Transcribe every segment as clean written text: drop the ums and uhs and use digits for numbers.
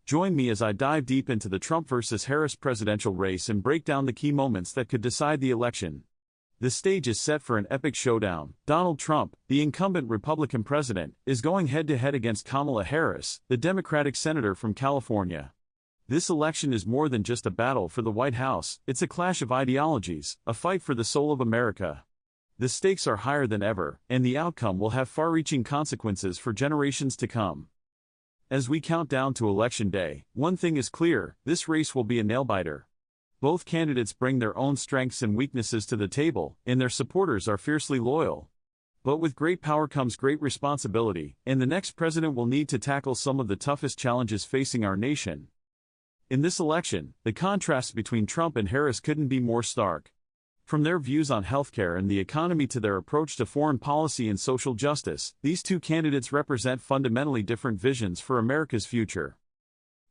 Join me as I dive deep into the Trump versus Harris presidential race and break down the key moments that could decide the election. The stage is set for an epic showdown. Donald Trump, the incumbent Republican president, is going head-to-head against Kamala Harris, the Democratic senator from California. This election is more than just a battle for the White House, it's a clash of ideologies, a fight for the soul of America. The stakes are higher than ever, and the outcome will have far-reaching consequences for generations to come. As we count down to Election Day, one thing is clear: this race will be a nail-biter. Both candidates bring their own strengths and weaknesses to the table, and their supporters are fiercely loyal. But with great power comes great responsibility, and the next president will need to tackle some of the toughest challenges facing our nation. In this election, the contrast between Trump and Harris couldn't be more stark. From their views on healthcare and the economy to their approach to foreign policy and social justice, these two candidates represent fundamentally different visions for America's future.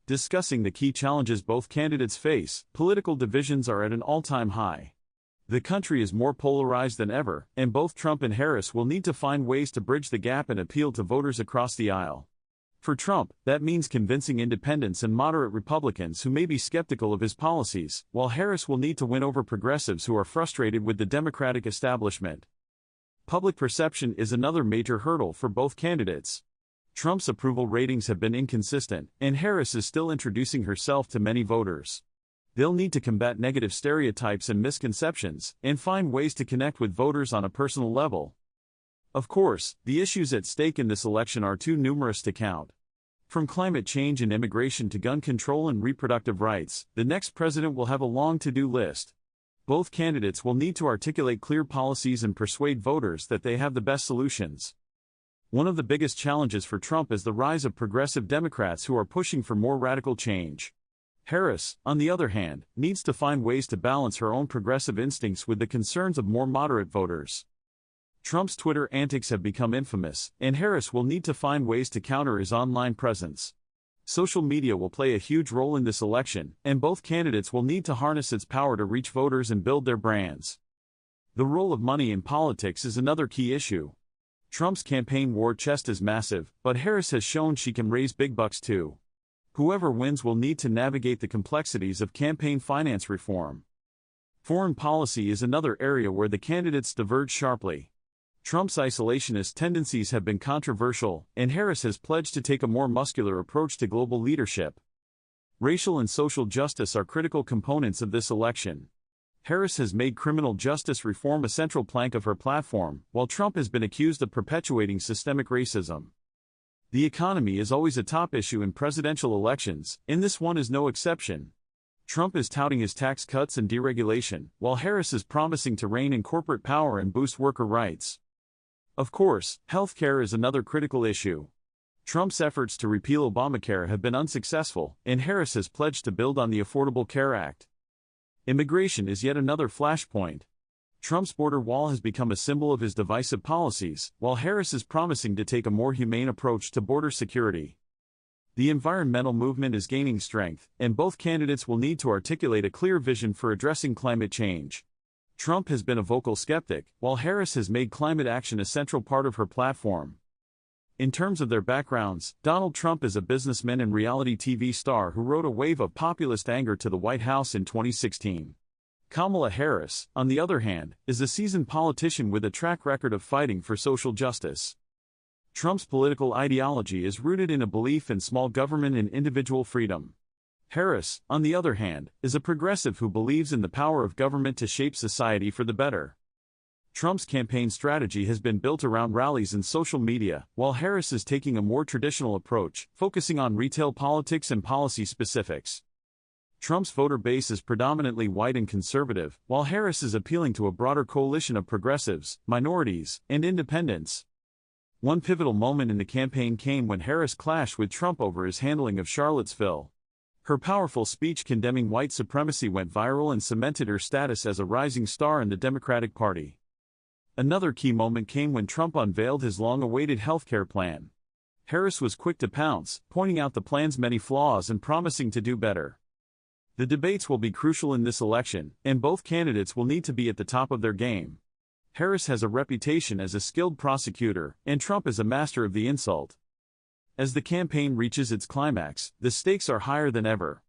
Discussing the key challenges both candidates face, political divisions are at an all-time high. The country is more polarized than ever, and both Trump and Harris will need to find ways to bridge the gap and appeal to voters across the aisle. For Trump, that means convincing independents and moderate Republicans who may be skeptical of his policies, while Harris will need to win over progressives who are frustrated with the Democratic establishment. Public perception is another major hurdle for both candidates. Trump's approval ratings have been inconsistent, and Harris is still introducing herself to many voters. They'll need to combat negative stereotypes and misconceptions, and find ways to connect with voters on a personal level. Of course, the issues at stake in this election are too numerous to count. From climate change and immigration to gun control and reproductive rights, the next president will have a long to-do list. Both candidates will need to articulate clear policies and persuade voters that they have the best solutions. One of the biggest challenges for Trump is the rise of progressive Democrats who are pushing for more radical change. Harris, on the other hand, needs to find ways to balance her own progressive instincts with the concerns of more moderate voters. Trump's Twitter antics have become infamous, and Harris will need to find ways to counter his online presence. Social media will play a huge role in this election, and both candidates will need to harness its power to reach voters and build their brands. The role of money in politics is another key issue. Trump's campaign war chest is massive, but Harris has shown she can raise big bucks too. Whoever wins will need to navigate the complexities of campaign finance reform. Foreign policy is another area where the candidates diverge sharply. Trump's isolationist tendencies have been controversial, and Harris has pledged to take a more muscular approach to global leadership. Racial and social justice are critical components of this election. Harris has made criminal justice reform a central plank of her platform, while Trump has been accused of perpetuating systemic racism. The economy is always a top issue in presidential elections, and this one is no exception. Trump is touting his tax cuts and deregulation, while Harris is promising to rein in corporate power and boost worker rights. Of course, healthcare is another critical issue. Trump's efforts to repeal Obamacare have been unsuccessful, and Harris has pledged to build on the Affordable Care Act. Immigration is yet another flashpoint. Trump's border wall has become a symbol of his divisive policies, while Harris is promising to take a more humane approach to border security. The environmental movement is gaining strength, and both candidates will need to articulate a clear vision for addressing climate change. Trump has been a vocal skeptic, while Harris has made climate action a central part of her platform. In terms of their backgrounds, Donald Trump is a businessman and reality TV star who rode a wave of populist anger to the White House in 2016. Kamala Harris, on the other hand, is a seasoned politician with a track record of fighting for social justice. Trump's political ideology is rooted in a belief in small government and individual freedom. Harris, on the other hand, is a progressive who believes in the power of government to shape society for the better. Trump's campaign strategy has been built around rallies and social media, while Harris is taking a more traditional approach, focusing on retail politics and policy specifics. Trump's voter base is predominantly white and conservative, while Harris is appealing to a broader coalition of progressives, minorities, and independents. One pivotal moment in the campaign came when Harris clashed with Trump over his handling of Charlottesville. Her powerful speech condemning white supremacy went viral and cemented her status as a rising star in the Democratic Party. Another key moment came when Trump unveiled his long-awaited healthcare plan. Harris was quick to pounce, pointing out the plan's many flaws and promising to do better. The debates will be crucial in this election, and both candidates will need to be at the top of their game. Harris has a reputation as a skilled prosecutor, and Trump is a master of the insult. As the campaign reaches its climax, the stakes are higher than ever.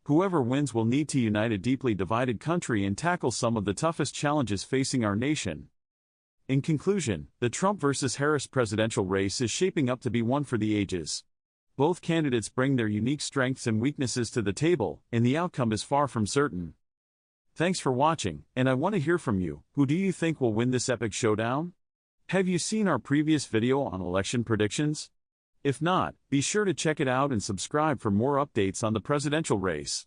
Whoever wins will need to unite a deeply divided country and tackle some of the toughest challenges facing our nation. In conclusion, the Trump versus Harris presidential race is shaping up to be one for the ages. Both candidates bring their unique strengths and weaknesses to the table, and the outcome is far from certain. Thanks for watching, and I want to hear from you. Who do you think will win this epic showdown? Have you seen our previous video on election predictions? If not, be sure to check it out and subscribe for more updates on the presidential race.